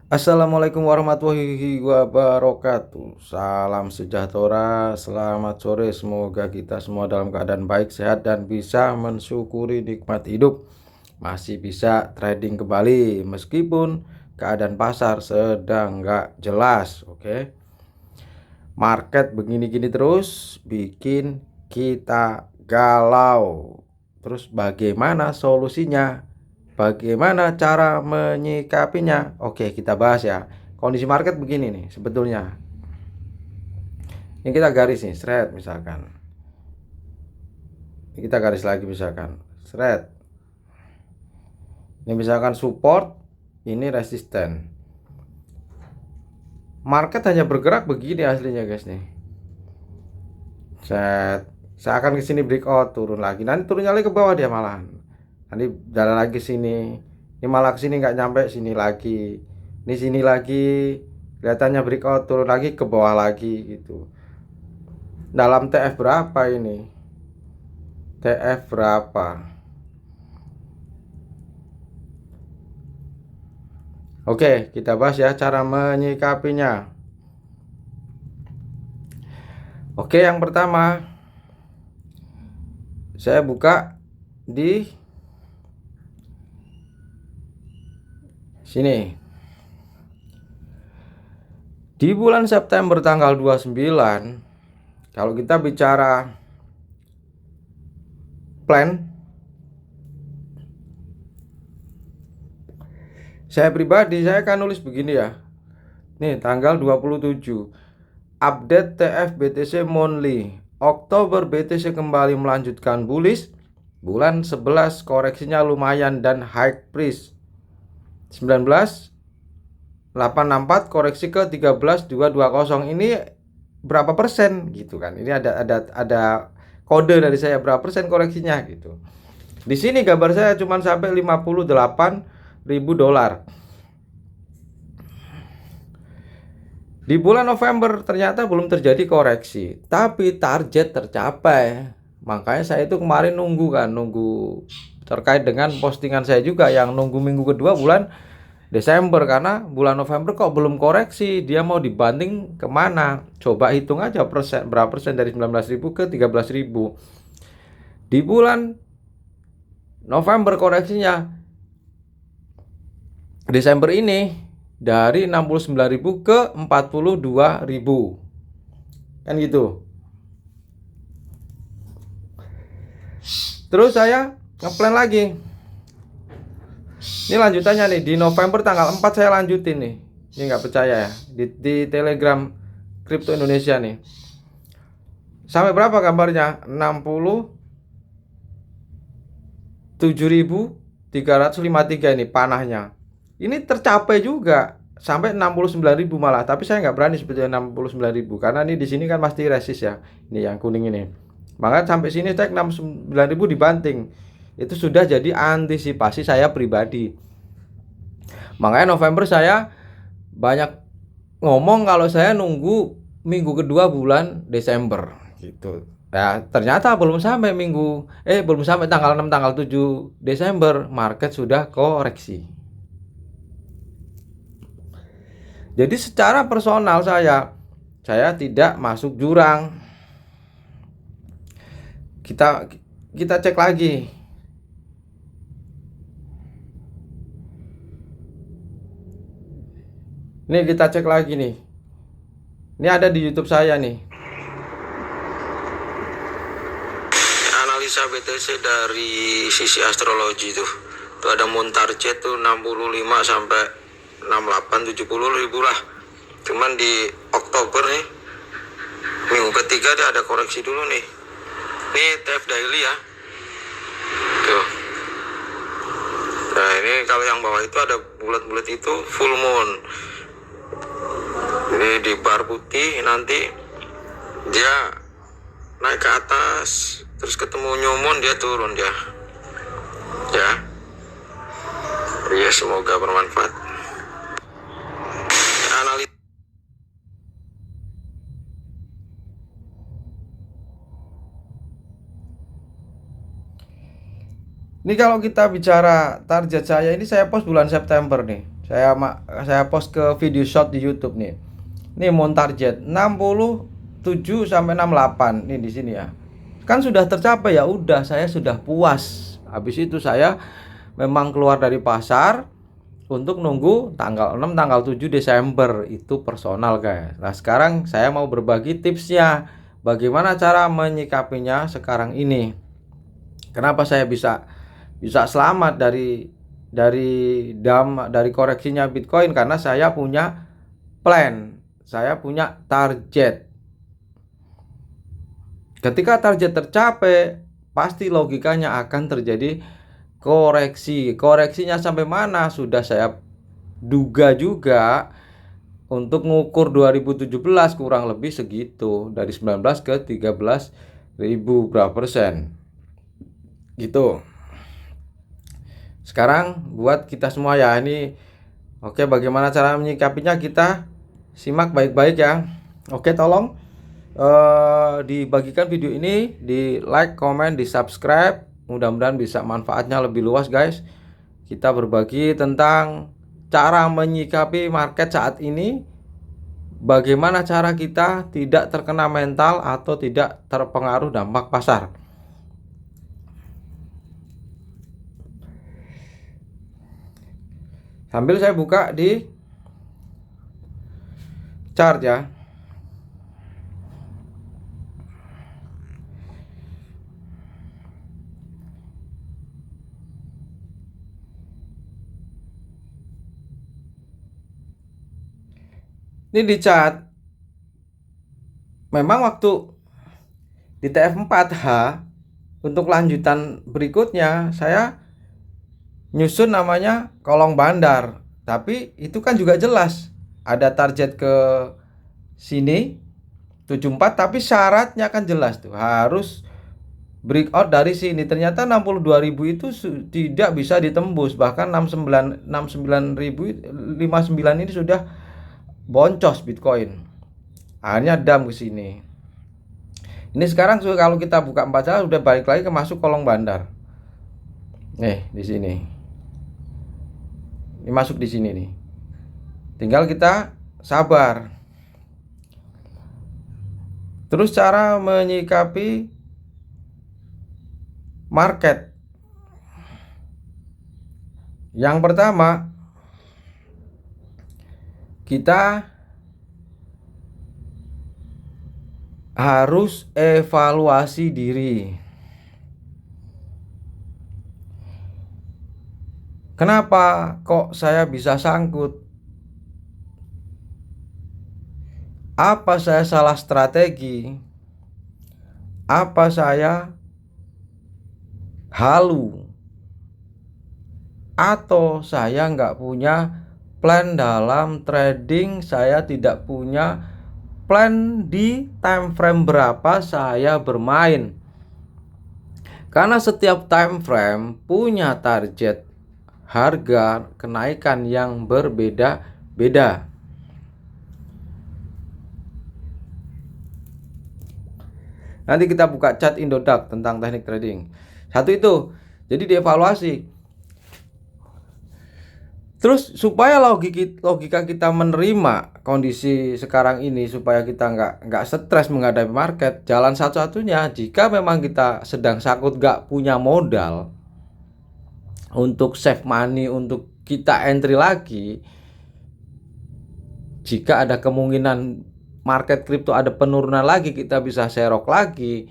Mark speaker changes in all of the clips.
Speaker 1: Assalamualaikum warahmatullahi wabarakatuh. Salam sejahtera, selamat sore. Semoga kita semua dalam keadaan baik, sehat, dan bisa mensyukuri nikmat hidup. Masih bisa trading kembali meskipun keadaan pasar sedang nggak jelas. Oke, market begini-gini terus bikin kita galau. Terus bagaimana solusinya? Bagaimana cara menyikapinya? Oke, kita bahas ya. Kondisi market begini nih sebetulnya. Ini kita garis nih, thread misalkan. Ini kita garis lagi misalkan, thread. Ini misalkan support, ini resisten. Market hanya bergerak begini aslinya guys nih. Set. Saya akan ke sini breakout, turun lagi. Nanti turunnya lagi ke bawah dia malahan. Nanti jalan lagi sini. Ini malah ke sini nggak nyampe, sini lagi. Ini sini lagi. Kelihatannya breakout, turun lagi ke bawah lagi gitu. Dalam TF berapa ini? TF berapa? Oke, kita bahas ya cara menyikapinya. Oke, yang pertama saya buka di sini. Di bulan September tanggal 29, kalau kita bicara plan, saya pribadi saya akan nulis begini ya. Nih tanggal 27, update TF BTC monthly. Oktober BTC kembali melanjutkan bullish. Bulan 11 koreksinya lumayan dan high price. 19.864 koreksi ke 13.220. Ini berapa persen gitu kan? Ini ada kode dari saya berapa persen koreksinya gitu. Di sini gambar saya cuma sampai 58.000 dolar. Di bulan November ternyata belum terjadi koreksi, tapi target tercapai. Makanya saya itu kemarin nunggu terkait dengan postingan saya juga yang nunggu minggu kedua bulan Desember, karena bulan November kok belum koreksi, dia mau dibanting kemana? Coba hitung aja berapa persen dari 19.000 ke 13.000. Di bulan November koreksinya Desember ini dari 69.000 ke 42.000. Kan gitu. Terus saya ngeplan lagi. Ini lanjutannya nih, di November tanggal 4 saya lanjutin nih. Ini nggak percaya ya, di Telegram Crypto Indonesia nih. Sampai berapa gambarnya? 67.353 ini panahnya. Ini tercapai juga sampai 69.000 malah, tapi saya nggak berani sebetulnya 69.000 karena ini di sini kan pasti resist ya. Ini yang kuning ini. Maka sampai sini tag 69.000 dibanting. Itu sudah jadi antisipasi saya pribadi. Makanya November saya banyak ngomong kalau saya nunggu minggu kedua bulan Desember gitu. Ya, ternyata belum sampai belum sampai tanggal 6 tanggal 7 Desember market sudah koreksi. Jadi secara personal saya tidak masuk jurang. Kita cek lagi. Nih kita cek lagi nih. Ini ada di YouTube saya nih. Analisa BTC dari sisi astrologi tuh. Tuh ada moon target tuh 65 sampai 68 70 ribu lah. Cuman di Oktober nih minggu ketiga dia ada koreksi dulu nih. Ini TF daily ya. Tuh. Nah, ini kalau yang bawah itu ada bulat-bulat itu full moon. Ini di bar putih nanti dia naik ke atas, terus ketemu new moon dia turun dia. Ya. Ya, semoga bermanfaat. Analis. Ini kalau kita bicara target saya, ini saya post bulan September nih. Saya post ke video short di YouTube nih. Ini mau target 67 sampai 68 nih di sini ya. Kan sudah tercapai, ya udah saya sudah puas. Habis itu saya memang keluar dari pasar untuk nunggu tanggal 6 tanggal 7 Desember itu personal guys. Nah, sekarang saya mau berbagi tipsnya bagaimana cara menyikapinya sekarang ini. Kenapa saya bisa selamat dari koreksinya Bitcoin? Karena saya punya plan, saya punya target. Ketika target tercapai, pasti logikanya akan terjadi koreksi. Koreksinya sampai mana sudah saya duga juga. Untuk ngukur 2017 kurang lebih segitu, dari 19 ke 13 ribu berapa persen gitu. Sekarang buat kita semua ya, ini oke, bagaimana cara menyikapinya, kita simak baik-baik ya. Oke, tolong dibagikan video ini, di like, komen, di subscribe. Mudah-mudahan bisa manfaatnya lebih luas guys. Kita berbagi tentang cara menyikapi market saat ini. Bagaimana cara kita tidak terkena mental atau tidak terpengaruh dampak pasar. Sambil saya buka di chart ya. Ini di chart. Memang waktu di TF4H untuk lanjutan berikutnya saya nyusun namanya kolong bandar, tapi itu kan juga jelas ada target ke sini 74, tapi syaratnya kan jelas tuh harus breakout dari sini. Ternyata 62.000 itu tidak bisa ditembus, bahkan 69.059 ini sudah boncos Bitcoin. Akhirnya dump ke sini. Ini sekarang kalau kita buka 4 jam udah balik lagi ke masuk kolong bandar. Nih di sini. Ini masuk di sini nih. Tinggal kita sabar. Terus cara menyikapi market. Yang pertama, kita harus evaluasi diri. Kenapa kok saya bisa sangkut? Apa saya salah strategi? Apa saya halu? Atau saya nggak punya plan dalam trading? Saya tidak punya plan di time frame berapa saya bermain. Karena setiap time frame punya target harga kenaikan yang berbeda-beda. Nanti kita buka chat Indodax tentang teknik trading. Satu itu, jadi dievaluasi. Terus supaya logika kita menerima kondisi sekarang ini, supaya kita nggak stres menghadapi market, jalan satu-satunya jika memang kita sedang sakut nggak punya modal untuk save money, untuk kita entry lagi, jika ada kemungkinan market kripto ada penurunan lagi, kita bisa serok lagi.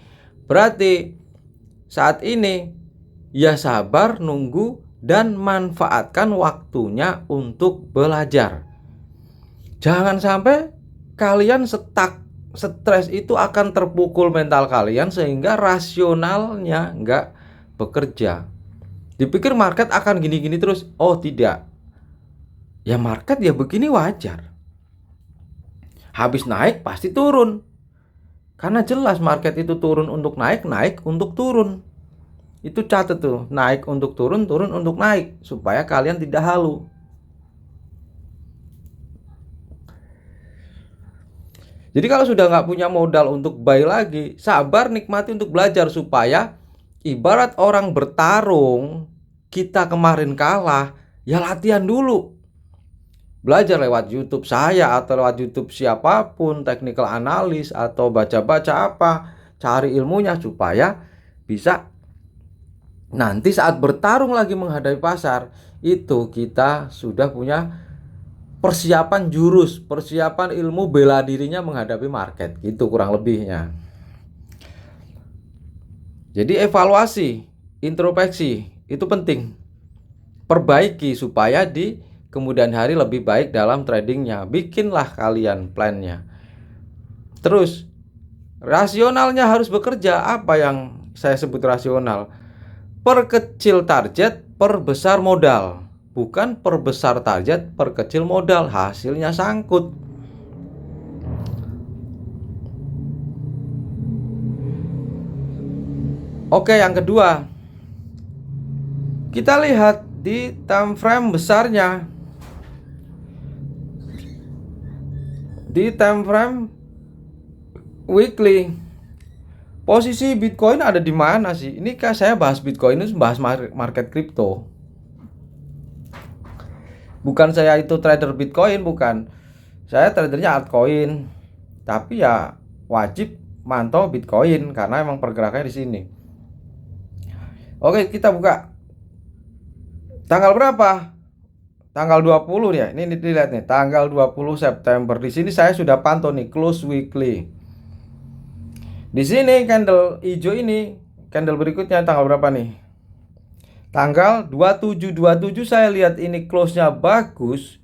Speaker 1: Berarti saat ini ya sabar, nunggu, dan manfaatkan waktunya untuk belajar. Jangan sampai kalian stres itu akan terpukul mental kalian sehingga rasionalnya nggak bekerja. Dipikir market akan gini-gini terus. Oh tidak. Ya market ya begini wajar. Habis naik pasti turun. Karena jelas market itu turun untuk naik, naik untuk turun. Itu catat tuh, naik untuk turun, turun untuk naik, supaya kalian tidak halu. Jadi kalau sudah nggak punya modal untuk buy lagi, sabar, nikmati untuk belajar, supaya ibarat orang bertarung, kita kemarin kalah, ya latihan dulu. belajar lewat YouTube saya atau lewat YouTube siapapun, technical analis atau baca-baca apa, cari ilmunya supaya bisa nanti saat bertarung lagi menghadapi pasar itu kita sudah punya persiapan jurus, persiapan ilmu bela dirinya menghadapi market, gitu kurang lebihnya. Jadi evaluasi, introspeksi itu penting. Perbaiki supaya di kemudian hari lebih baik dalam tradingnya. Bikinlah kalian plannya. Terus rasionalnya harus bekerja. Apa yang saya sebut rasional? Perkecil target, perbesar modal. Bukan perbesar target, perkecil modal. Hasilnya sangkut. Oke, yang kedua, kita lihat di time frame besarnya. Di time frame weekly, posisi Bitcoin ada di mana sih? Ini kan saya bahas Bitcoin itu bahas market kripto. Bukan saya itu trader Bitcoin, bukan. Saya tradernya altcoin. Tapi ya wajib mantau Bitcoin karena emang pergerakannya di sini. Oke, kita buka. Tanggal berapa? Tanggal 20 ya. Ini dilihat nih, tanggal 20 September. Di sini saya sudah pantau nih close weekly. Di sini candle hijau ini, candle berikutnya tanggal berapa nih? Tanggal 27 saya lihat ini close-nya bagus.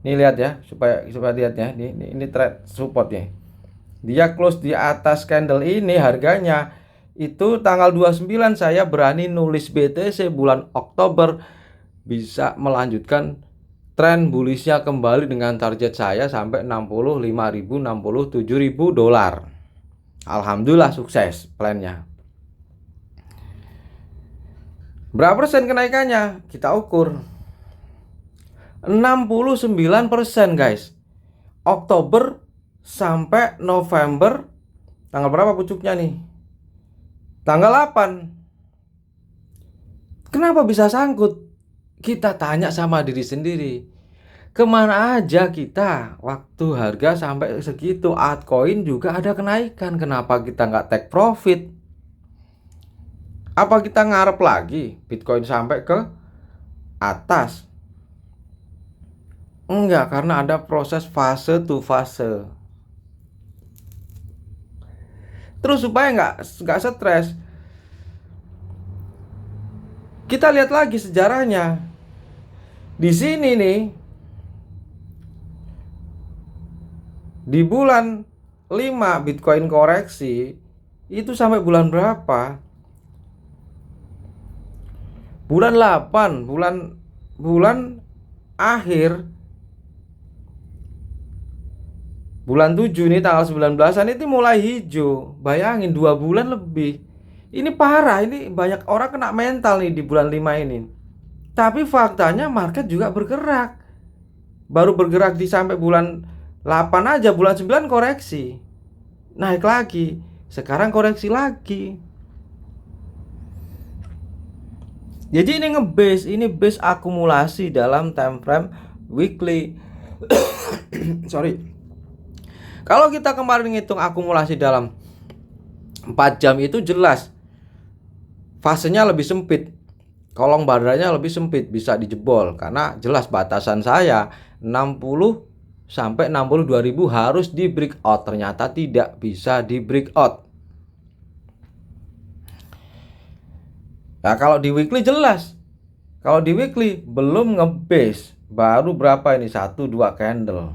Speaker 1: Nih lihat ya, supaya lihat ya. Ini trend support ya. Dia close di atas candle ini harganya itu tanggal 29 saya berani nulis BTC bulan Oktober bisa melanjutkan tren bullishnya kembali dengan target saya sampai 65.000 67.000 dolar. Alhamdulillah sukses plannya. Berapa persen kenaikannya? Kita ukur 69% guys. Oktober sampai November. Tanggal berapa pucuknya nih? Tanggal 8. Kenapa bisa sangkut? Kita tanya sama diri sendiri. Kemana aja kita waktu harga sampai segitu? Altcoin juga ada kenaikan. Kenapa kita nggak take profit? Apa kita ngarep lagi Bitcoin sampai ke atas? Enggak, karena ada proses fase to fase. Terus supaya nggak stres, kita lihat lagi sejarahnya. Di sini nih, di bulan 5 Bitcoin koreksi itu sampai bulan berapa? Bulan 8, bulan akhir bulan 7 nih tanggal 19-an itu mulai hijau. Bayangin 2 bulan lebih. Ini parah, ini banyak orang kena mental nih di bulan 5 ini. Tapi faktanya market juga bergerak. Baru bergerak di sampai bulan 8 aja, bulan 9 koreksi. Naik lagi. Sekarang koreksi lagi. Jadi ini ini base akumulasi dalam time frame weekly. Sorry. Kalau kita kemarin ngitung akumulasi dalam 4 jam itu jelas fasenya lebih sempit. Kolong badarnya lebih sempit, bisa dijebol karena jelas batasan saya 60 sampai 62.000 harus di breakout. Ternyata tidak bisa di breakout. Nah, kalau di weekly jelas. Kalau di weekly belum ngebase, baru berapa ini 1-2 candle.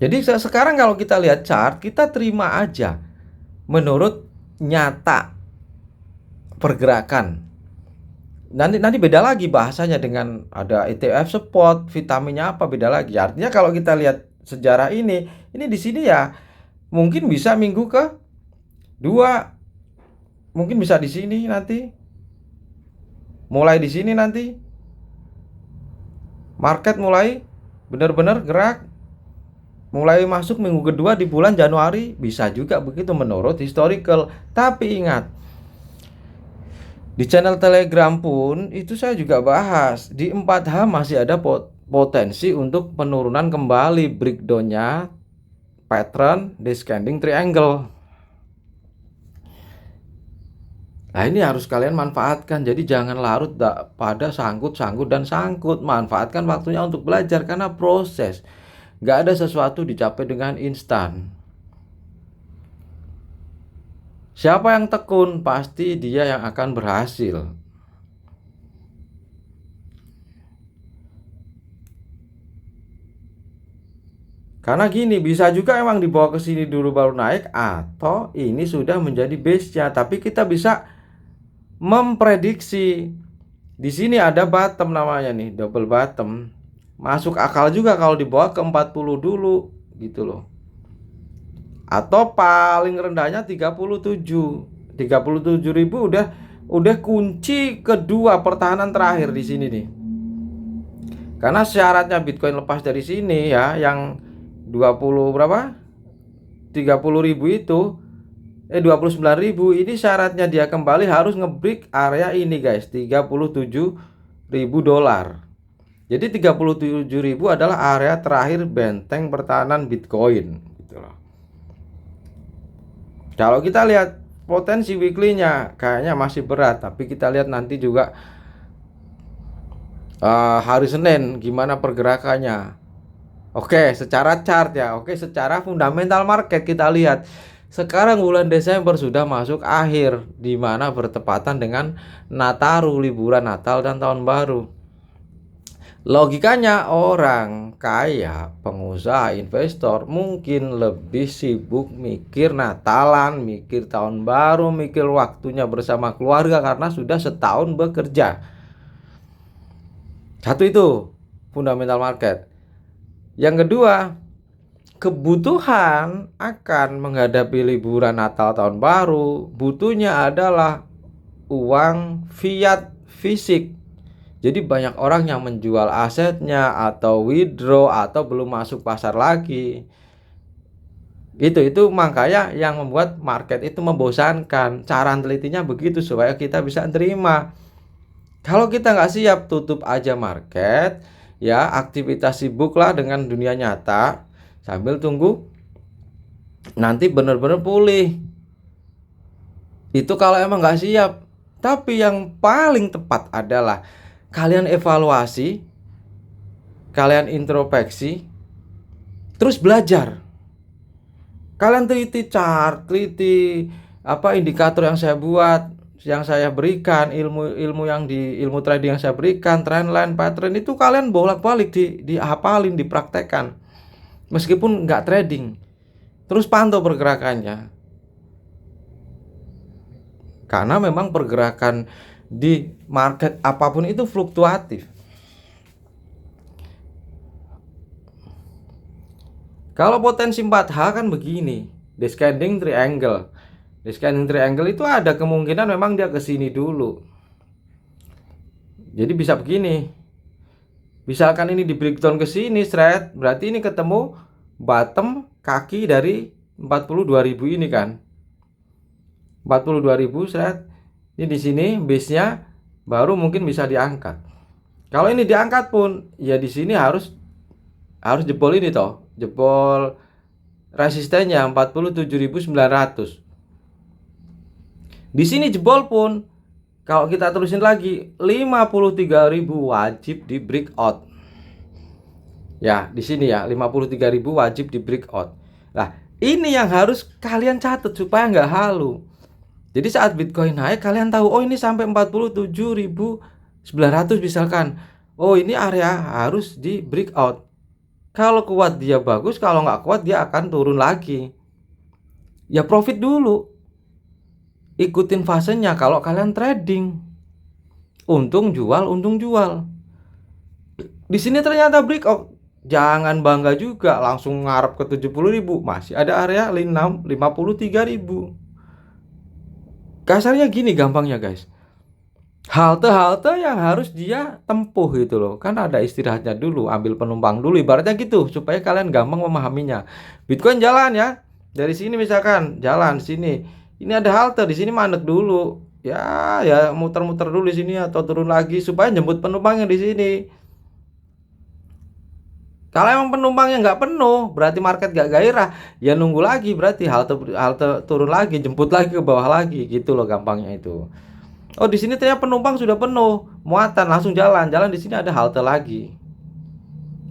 Speaker 1: Jadi sekarang kalau kita lihat chart, kita terima aja menurut nyata pergerakan. Nanti beda lagi bahasanya dengan ada ETF support, vitaminnya apa beda lagi. Artinya kalau kita lihat sejarah ini di sini ya mungkin bisa minggu ke 2, mungkin bisa di sini nanti. Mulai di sini nanti market mulai benar-benar gerak. Mulai masuk minggu kedua di bulan Januari, bisa juga begitu menurut historical. Tapi ingat, di channel Telegram pun itu saya juga bahas di 4H masih ada potensi untuk penurunan kembali breakdown-nya pattern descending triangle. Nah, ini harus kalian manfaatkan. Jadi jangan larut pada sangkut dan sangkut. Manfaatkan waktunya untuk belajar karena proses. Gak ada sesuatu dicapai dengan instan. Siapa yang tekun, pasti dia yang akan berhasil. Karena gini, bisa juga emang dibawa ke sini dulu baru naik, atau ini sudah menjadi base-nya. Tapi kita bisa memprediksi. Di sini ada bottom namanya nih, double bottom. Masuk akal juga kalau dibawa ke 40 dulu gitu loh. Atau paling rendahnya 37. 37.000 udah kunci kedua pertahanan terakhir di sini nih. Karena syaratnya Bitcoin lepas dari sini ya, yang 20 berapa? 30.000 itu 29.000 ini syaratnya dia kembali harus ngebreak area ini guys, 37.000 dolar. Jadi 37.000 adalah area terakhir benteng pertahanan Bitcoin gitu loh. Kalau kita lihat potensi weekly-nya kayaknya masih berat, tapi kita lihat nanti juga hari Senin gimana pergerakannya. Oke, secara chart ya. Oke, secara fundamental market kita lihat. Sekarang bulan Desember sudah masuk akhir, di mana bertepatan dengan Nataru, liburan Natal dan Tahun Baru. Logikanya orang kaya, pengusaha, investor mungkin lebih sibuk mikir Natalan, mikir Tahun Baru, mikir waktunya bersama keluarga karena sudah setahun bekerja. Satu itu fundamental market. Yang kedua, kebutuhan akan menghadapi liburan Natal Tahun Baru, butuhnya adalah uang fiat fisik. Jadi banyak orang yang menjual asetnya atau withdraw atau belum masuk pasar lagi. Itu makanya yang membuat market itu membosankan. Cara telitinya begitu supaya kita bisa terima. Kalau kita nggak siap, tutup aja market. Ya, aktivitas sibuklah dengan dunia nyata sambil tunggu nanti benar-benar pulih. Itu kalau emang nggak siap. Tapi yang paling tepat adalah kalian evaluasi, kalian introspeksi, terus belajar. Kalian teliti chart, teliti indikator yang saya buat, yang saya berikan, ilmu yang di ilmu trading yang saya berikan, trendline, pattern itu kalian bolak-balik dihafalin, dipraktekkan. Meskipun nggak trading, terus pantau pergerakannya. Karena memang pergerakan di market apapun itu fluktuatif. Kalau potensi 4H kan begini, descending triangle. Descending triangle itu ada kemungkinan memang dia ke sini dulu. Jadi bisa begini. Misalkan ini di breakdown ke sini straight, berarti ini ketemu bottom kaki dari 42.000 ini kan. 42.000 straight. Ini di sini base-nya baru mungkin bisa diangkat. Kalau ini diangkat pun ya di sini harus jebol ini toh. Jebol resistennya 47.900. Di sini jebol pun kalau kita terusin lagi 53.000 wajib di breakout. Ya, di sini ya 53.000 wajib di breakout. Nah, ini yang harus kalian catat supaya nggak halu. Jadi saat Bitcoin naik kalian tahu, oh ini sampai 47.900 misalkan. Oh, ini area harus di breakout. Kalau kuat dia bagus, kalau nggak kuat dia akan turun lagi. Ya profit dulu. Ikutin fasenya kalau kalian trading. Untung jual. Di sini ternyata breakout. Jangan bangga juga langsung ngarep ke 70.000. Masih ada area 53.000. Kasarnya gini gampangnya guys. Halte-halte yang harus dia tempuh gitu loh. Kan ada istirahatnya dulu, ambil penumpang dulu, ibaratnya gitu supaya kalian gampang memahaminya. Bitcoin jalan ya. Dari sini misalkan jalan sini. Ini ada halte di sini, mandek dulu. Ya muter-muter dulu di sini atau turun lagi supaya jemput penumpangnya di sini. Kalau emang penumpangnya nggak penuh, berarti market nggak gairah, ya nunggu lagi, berarti halte turun lagi, jemput lagi ke bawah lagi, gitu loh gampangnya itu. Oh, di sini ternyata penumpang sudah penuh, muatan, langsung jalan di sini ada halte lagi,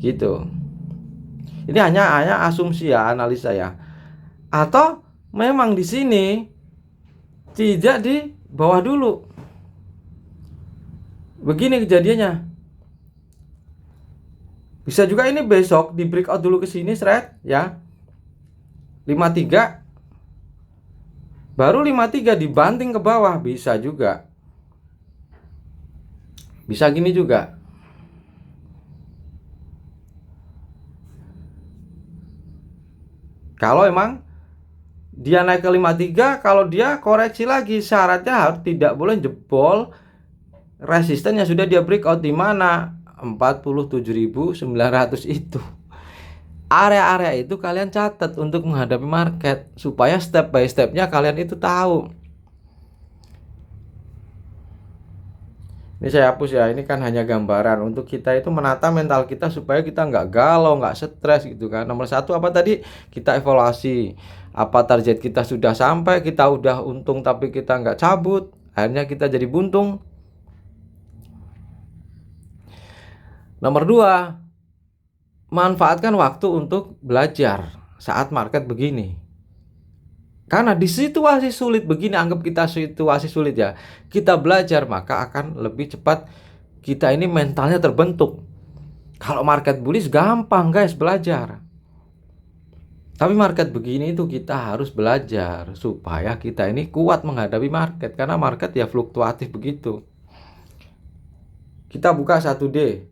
Speaker 1: gitu. Ini hanya asumsi ya, analisa ya. Atau memang di sini tidak di bawah dulu. Begini kejadiannya. Bisa juga ini besok di breakout dulu ke sini seret ya. 53 baru 53 dibanting ke bawah, bisa juga. Bisa gini juga. Kalau emang dia naik ke 53, kalau dia koreksi lagi, syaratnya harus tidak boleh jebol resisten yang sudah dia breakout di mana 47.900 itu. Area-area itu kalian catat untuk menghadapi market, supaya step by stepnya kalian itu tahu. Ini saya hapus ya, ini kan hanya gambaran untuk kita itu menata mental kita supaya kita nggak galau, nggak stres gitu kan. Nomor satu apa tadi? Kita evaluasi. Apa target kita sudah sampai, kita udah untung tapi kita nggak cabut, akhirnya kita jadi buntung. Nomor dua, manfaatkan waktu untuk belajar saat market begini. Karena di situasi sulit begini, anggap kita situasi sulit ya, kita belajar maka akan lebih cepat kita ini mentalnya terbentuk. Kalau market bullish gampang guys belajar. Tapi market begini itu kita harus belajar supaya kita ini kuat menghadapi market. Karena market ya fluktuatif begitu. Kita buka 1D.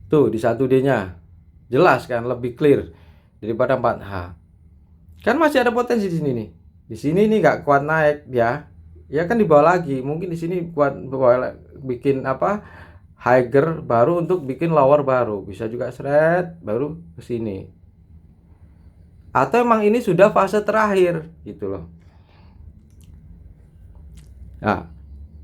Speaker 1: Tuh di 1D-nya. Jelas kan, lebih clear daripada 4H. Kan masih ada potensi di sini nih. Di sini nih nggak kuat naik ya. Ya kan di bawah lagi. Mungkin di sini kuat bikin apa? Higher baru untuk bikin lower baru. Bisa juga seret baru ke sini. Atau emang ini sudah fase terakhir gitu loh. Nah,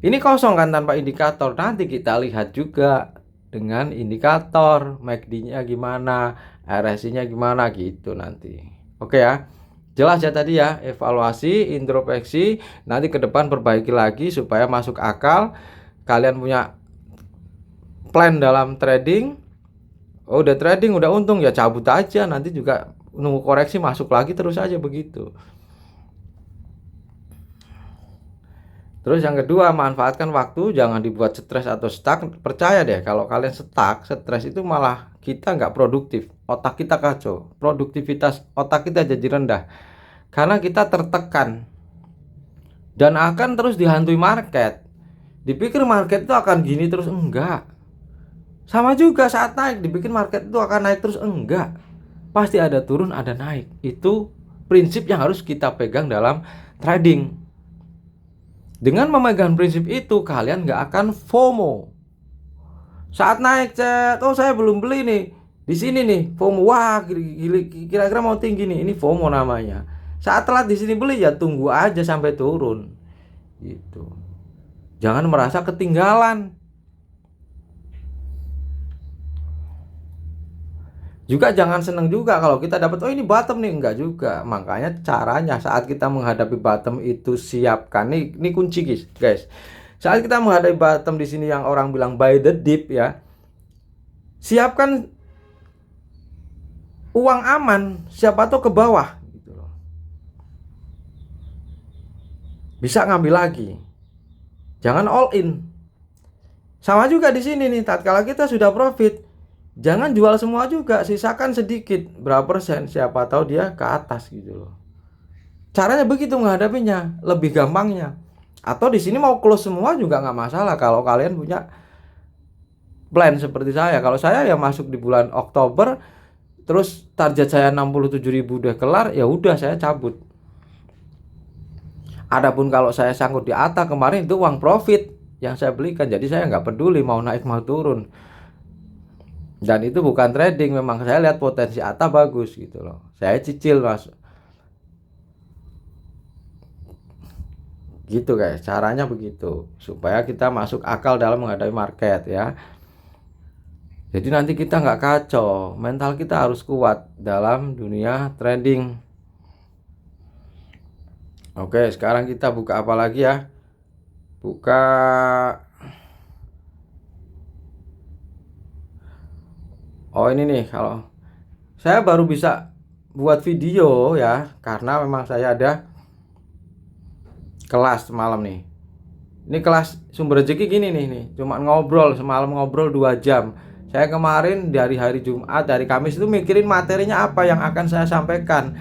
Speaker 1: ini kosong kan tanpa indikator. Nanti kita lihat juga dengan indikator MACD-nya gimana, RSI-nya gimana gitu nanti. Oke ya. Jelas ya tadi ya, evaluasi, introspeksi, nanti ke depan perbaiki lagi supaya masuk akal. Kalian punya plan dalam trading. Oh, udah trading, udah untung ya cabut aja, nanti juga nunggu koreksi masuk lagi terus aja begitu. Terus yang kedua, manfaatkan waktu, jangan dibuat stres atau stuck. Percaya deh, kalau kalian stuck, stres itu malah kita nggak produktif. Otak kita kacau, produktivitas otak kita jadi rendah. Karena kita tertekan. Dan akan terus dihantui market. Dipikir market itu akan gini terus, enggak. Sama juga saat naik, dipikir market itu akan naik terus, enggak. Pasti ada turun, ada naik. Itu prinsip yang harus kita pegang dalam trading. Dengan memegang prinsip itu, kalian nggak akan FOMO. Saat naik, oh saya belum beli nih. Di sini nih, FOMO. Wah, kira-kira mau tinggi nih. Ini FOMO namanya. Saat telat di sini beli ya tunggu aja sampai turun. Gitu. Jangan merasa ketinggalan. Juga jangan seneng juga kalau kita dapat, oh ini bottom nih, enggak juga. Makanya caranya saat kita menghadapi bottom itu siapkan ini kunci guys. Saat kita menghadapi bottom di sini yang orang bilang buy the dip ya. Siapkan uang aman, siapa tahu ke bawah gitu loh. Bisa ngambil lagi. Jangan all in. Sama juga di sini nih, tatkala kita sudah profit, jangan jual semua juga, sisakan sedikit, berapa persen, siapa tahu dia ke atas gitu loh. Caranya begitu menghadapinya, lebih gampangnya. Atau di sini mau close semua juga nggak masalah kalau kalian punya plan seperti saya. Kalau saya ya masuk di bulan Oktober, terus target saya 67.000 udah kelar, ya udah saya cabut. Adapun kalau saya sangkut di atas kemarin itu uang profit yang saya belikan, jadi saya nggak peduli mau naik mau turun. Dan itu bukan trading, memang saya lihat potensi ATA bagus gitu loh. Saya cicil mas. Gitu guys, caranya begitu supaya kita masuk akal dalam menghadapi market ya. Jadi nanti kita nggak kacau, mental kita harus kuat dalam dunia trading. Oke, sekarang kita buka apa lagi ya? Buka ini nih, kalau saya baru bisa buat video ya karena memang saya ada kelas semalam nih. Ini kelas sumber rezeki gini nih, cuma ngobrol semalam, ngobrol 2 jam. Saya kemarin dari hari Jumat, dari Kamis itu mikirin materinya apa yang akan saya sampaikan.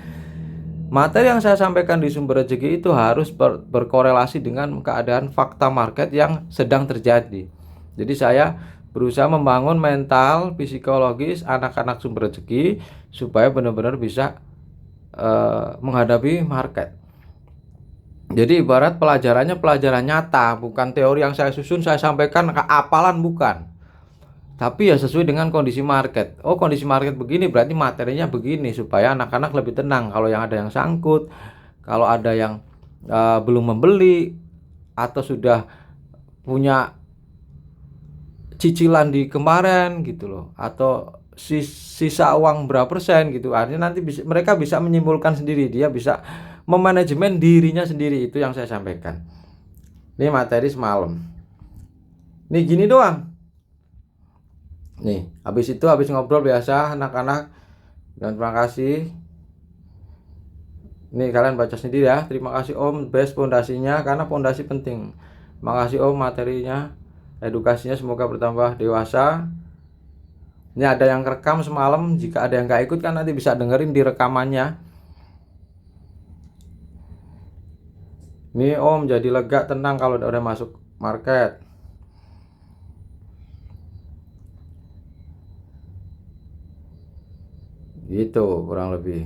Speaker 1: Materi yang saya sampaikan di sumber rezeki itu harus berkorelasi dengan keadaan fakta market yang sedang terjadi. Jadi saya berusaha membangun mental, psikologis anak-anak sumber rezeki supaya benar-benar bisa menghadapi market. Jadi ibarat pelajarannya pelajaran nyata, bukan teori yang saya susun saya sampaikan keapalan, bukan. Tapi ya sesuai dengan kondisi market. Oh, kondisi market begini berarti materinya begini supaya anak-anak lebih tenang. Kalau yang ada yang sangkut, kalau ada yang belum membeli atau sudah punya cicilan di kemarin gitu loh, atau sisa uang berapa persen gitu. Artinya nanti mereka bisa menyimpulkan sendiri, dia bisa memanajemen dirinya sendiri. Itu yang saya sampaikan. Ini materi semalam. Nih gini doang. Nih, habis itu habis ngobrol biasa anak-anak, dan terima kasih. Nih kalian baca sendiri ya. Terima kasih Om, best pondasinya karena pondasi penting. Terima kasih Om, materinya, edukasinya semoga bertambah dewasa. Ini ada yang rekam semalam, jika ada yang nggak ikut kan nanti bisa dengerin di rekamannya. Nih Om jadi lega, tenang kalau udah masuk market. Gitu kurang lebih.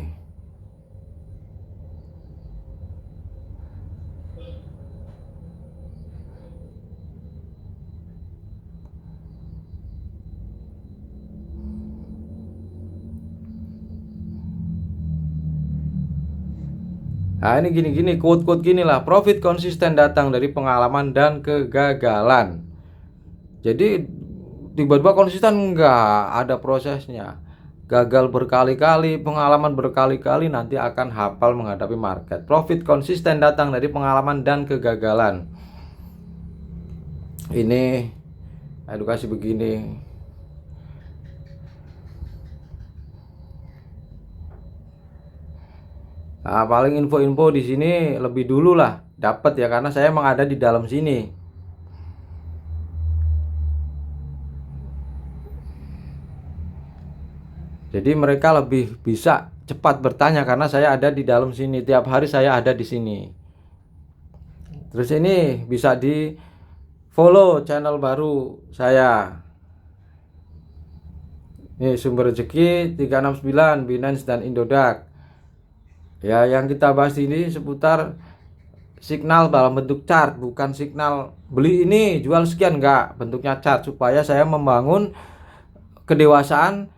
Speaker 1: Nah ini gini-gini, quote-quote gini lah. Profit konsisten datang dari pengalaman dan kegagalan. Jadi tiba-tiba konsisten, enggak, ada prosesnya. Gagal berkali-kali, pengalaman berkali-kali, nanti akan hafal menghadapi market. Profit konsisten datang dari pengalaman dan kegagalan. Ini edukasi begini. Nah, paling info-info di sini lebih dulu lah dapat ya, karena saya emang ada di dalam sini. Jadi mereka lebih bisa cepat bertanya karena saya ada di dalam sini. Tiap hari saya ada di sini. Terus ini bisa di follow channel baru saya. Ini sumber rezeki 369, Binance dan Indodax. Ya, yang kita bahas ini seputar signal dalam bentuk chart, bukan signal beli ini jual sekian, enggak, bentuknya chart supaya saya membangun kedewasaan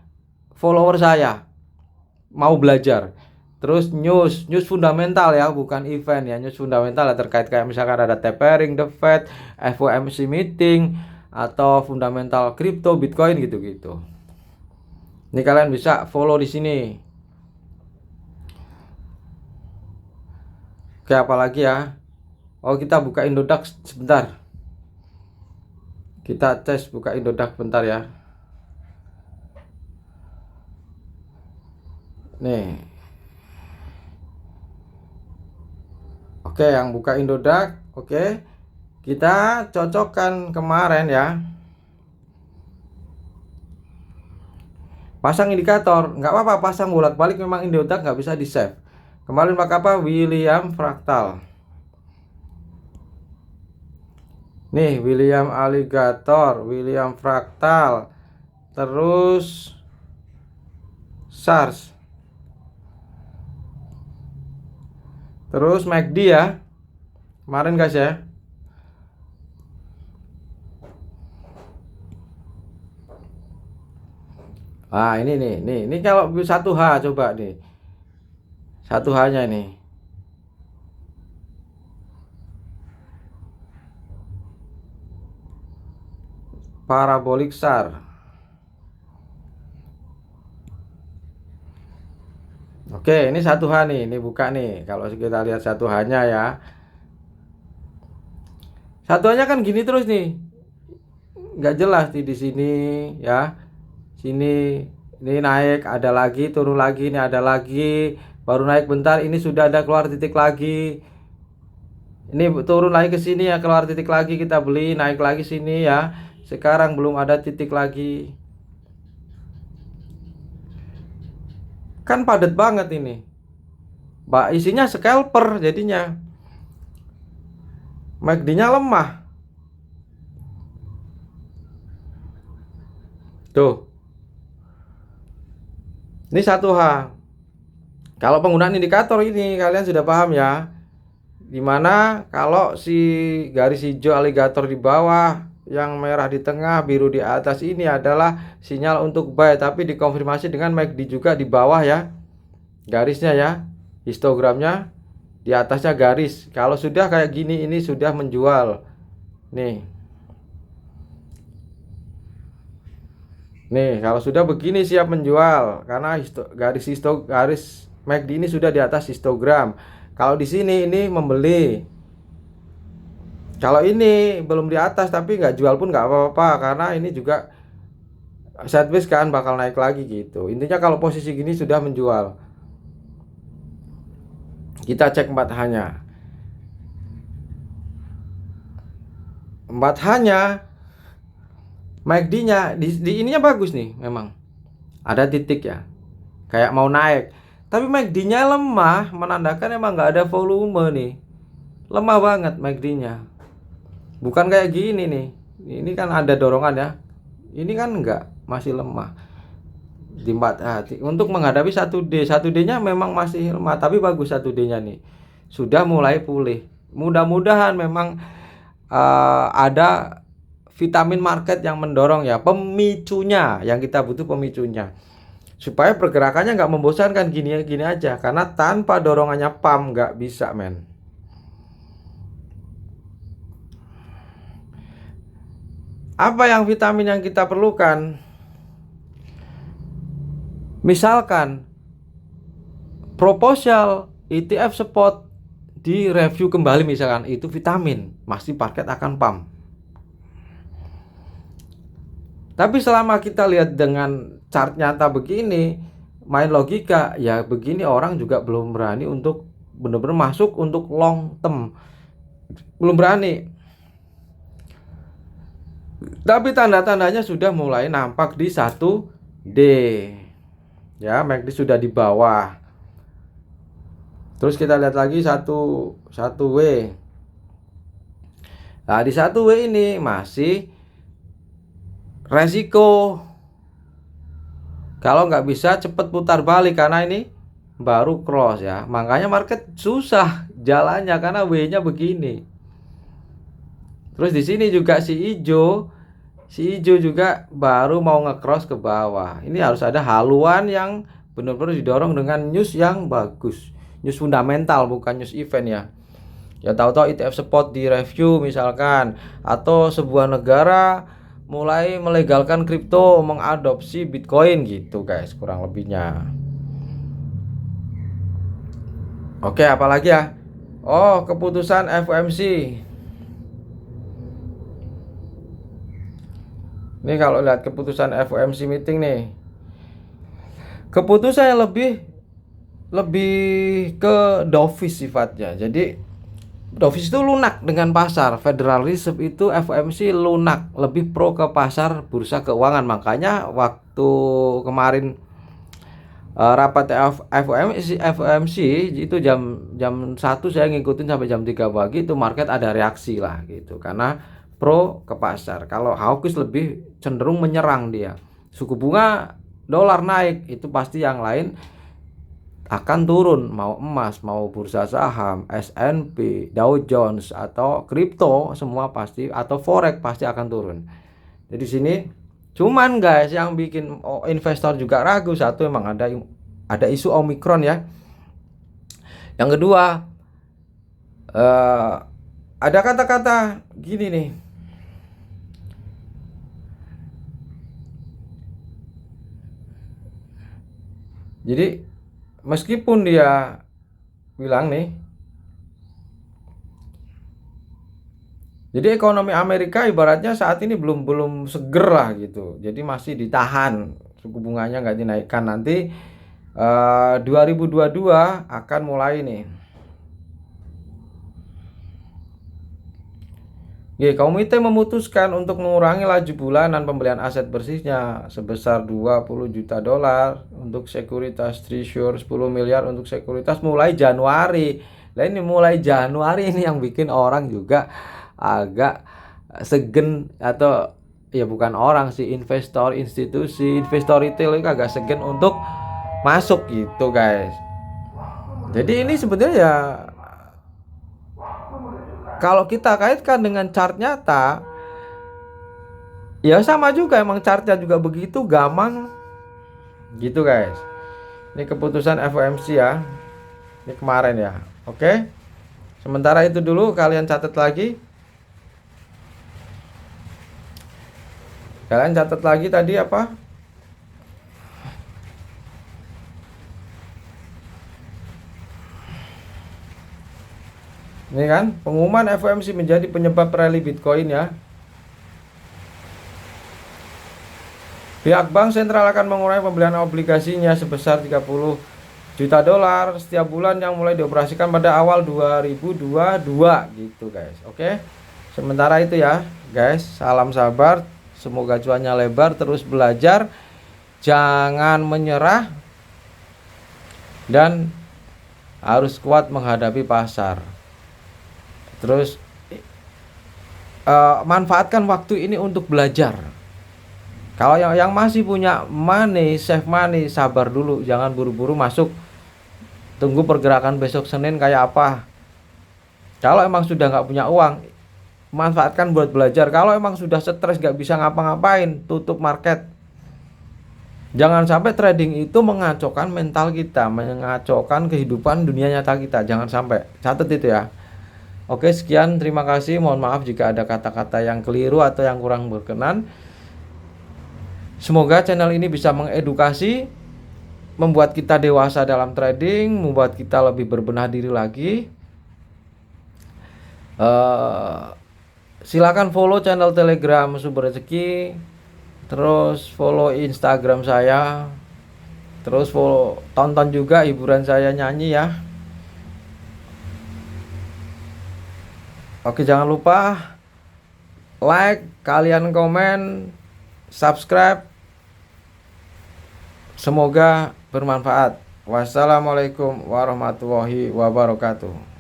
Speaker 1: follower saya mau belajar. Terus news fundamental ya, bukan event ya. News fundamental ya, terkait kayak misalkan ada tapering, the Fed, FOMC meeting, atau fundamental crypto, Bitcoin gitu-gitu. Ini kalian bisa follow di sini. Oke, apalagi ya? Oh, kita buka Indodax sebentar. Kita tes buka Indodax bentar ya. Nih. Oke, yang buka Indodax, oke. Kita cocokkan kemarin ya. Pasang indikator, nggak apa-apa pasang bolak-balik, memang Indodax nggak bisa di save. Kemarin pakai apa? William Fractal. Nih, William Alligator, William Fractal, terus SARS, terus MACD ya. Kemarin guys ya. Ah, ini nih. Ini kalau 1H coba nih. 1H-nya ini. parabolic SAR. Oke, ini 1H nih, ini buka nih. Kalau kita lihat 1H-nya ya. 1H-nya kan gini terus nih. Nggak jelas di sini ya. Sini ini naik, ada lagi, turun lagi, ini ada lagi, baru naik bentar, ini sudah ada keluar titik lagi. Ini turun lagi ke sini ya, keluar titik lagi, kita beli, naik lagi sini ya. Sekarang belum ada titik lagi. Kan padat banget ini. Isinya scalper jadinya. MACD-nya lemah. Tuh. Ini 1H. Kalau penggunaan indikator ini kalian sudah paham ya. Dimana kalau si garis hijau aligator di bawah, yang merah di tengah, biru di atas ini adalah sinyal untuk buy, tapi dikonfirmasi dengan MACD juga di bawah ya. Garisnya ya, histogramnya di atasnya garis. Kalau sudah kayak gini ini sudah menjual. Nih. Nih, kalau sudah begini siap menjual karena garis MACD ini sudah di atas histogram. Kalau di sini ini membeli. Kalau ini belum di atas tapi nggak jual pun nggak apa-apa karena ini juga sideways kan bakal naik lagi gitu. Intinya kalau posisi gini sudah menjual. Kita cek 4H-nya. 4H-nya MACD-nya di ininya bagus nih memang. Ada titik ya. Kayak mau naik. Tapi MACD-nya lemah, menandakan emang nggak ada volume nih. Lemah banget MACD-nya. Bukan kayak gini nih. Ini kan ada dorongan ya. Ini kan enggak, masih lemah. Di 4H. Untuk menghadapi 1D. 1D-nya memang masih lemah, tapi bagus 1D-nya nih. Sudah mulai pulih. Mudah-mudahan memang ada vitamin market yang mendorong ya, pemicunya. Yang kita butuh pemicunya. Supaya pergerakannya nggak membosankan gini-gini aja. Karena tanpa dorongannya pump nggak bisa men. Apa yang vitamin yang kita perlukan? Misalkan proposal ETF spot di review kembali misalkan, itu vitamin, pasti market akan pump. Tapi selama kita lihat dengan chart nyata begini, main logika, ya begini orang juga belum berani untuk benar-benar masuk untuk long term. Belum berani. Tapi tanda-tandanya sudah mulai nampak di 1D. Ya, MACD sudah di bawah. Terus kita lihat lagi 1W. Nah, di 1W ini masih resiko. Kalau nggak bisa cepat putar balik karena ini baru cross ya. Makanya market susah jalannya karena W-nya begini. Terus di sini juga si hijau juga baru mau nge-cross ke bawah. Ini harus ada haluan yang benar-benar didorong dengan news yang bagus. News fundamental bukan news event ya. Ya tahu-tahu ETF spot di review misalkan, atau sebuah negara mulai melegalkan kripto, mengadopsi Bitcoin gitu guys, kurang lebihnya. Oke, apalagi ya? Oh, keputusan FOMC. Ini kalau lihat keputusan FOMC meeting nih, keputusannya lebih ke dovish sifatnya. Jadi dovish itu lunak dengan pasar. Federal Reserve itu FOMC lunak, lebih pro ke pasar bursa keuangan. Makanya waktu kemarin rapat FOMC itu jam 1 saya ngikutin sampai jam 3 pagi, itu market ada reaksi lah gitu. Karena pro ke pasar. Kalau hawkish lebih cenderung menyerang dia. Suku bunga dolar naik, itu pasti yang lain akan turun, mau emas, mau bursa saham, S&P, Dow Jones atau kripto semua pasti, atau forex pasti akan turun. Jadi sini cuman guys yang bikin investor juga ragu, satu emang ada isu Omicron ya. Yang kedua ada kata-kata gini nih. Jadi meskipun dia bilang nih, jadi ekonomi Amerika ibaratnya saat ini belum seger lah gitu. Jadi masih ditahan, suku bunganya nggak dinaikkan. Nanti 2022 akan mulai nih. Komite memutuskan untuk mengurangi laju bulanan pembelian aset bersihnya sebesar 20 juta dolar untuk sekuritas Treasury, 10 miliar untuk sekuritas mulai Januari. Nah ini mulai Januari ini yang bikin orang juga agak segen, atau ya bukan orang sih, investor institusi, investor retail itu agak segen untuk masuk gitu guys. Jadi ini sebenarnya ya, kalau kita kaitkan dengan chart nyata, ya sama juga, emang chartnya juga begitu gampang gitu guys. Ini keputusan FOMC ya, ini kemarin ya. Oke, sementara itu dulu kalian catat lagi. Kalian catat lagi tadi apa? Ini kan pengumuman FOMC menjadi penyebab rally Bitcoin ya. Pihak bank sentral akan mengurangi pembelian obligasinya sebesar 30 juta dolar setiap bulan yang mulai dioperasikan pada awal 2022 gitu guys. Oke. Sementara itu ya guys, salam sabar, semoga cuannya lebar, terus belajar, jangan menyerah, dan harus kuat menghadapi pasar. Terus manfaatkan waktu ini untuk belajar. Kalau yang masih punya money, save money, sabar dulu, jangan buru-buru masuk. Tunggu pergerakan besok Senin kayak apa. Kalau emang sudah nggak punya uang, manfaatkan buat belajar. Kalau emang sudah stres nggak bisa ngapa-ngapain, tutup market. Jangan sampai trading itu mengacaukan mental kita, mengacaukan kehidupan dunia nyata kita. Jangan sampai. Catat itu ya. Oke, sekian, terima kasih. Mohon maaf jika ada kata-kata yang keliru atau yang kurang berkenan. Semoga channel ini bisa mengedukasi, membuat kita dewasa dalam trading, membuat kita lebih berbenah diri lagi. Silakan follow channel Telegram Sumber Rezeki, terus follow Instagram saya, terus follow, tonton juga hiburan saya nyanyi ya. Oke, jangan lupa like, kalian komen, subscribe. Semoga bermanfaat. Wassalamualaikum warahmatullahi wabarakatuh.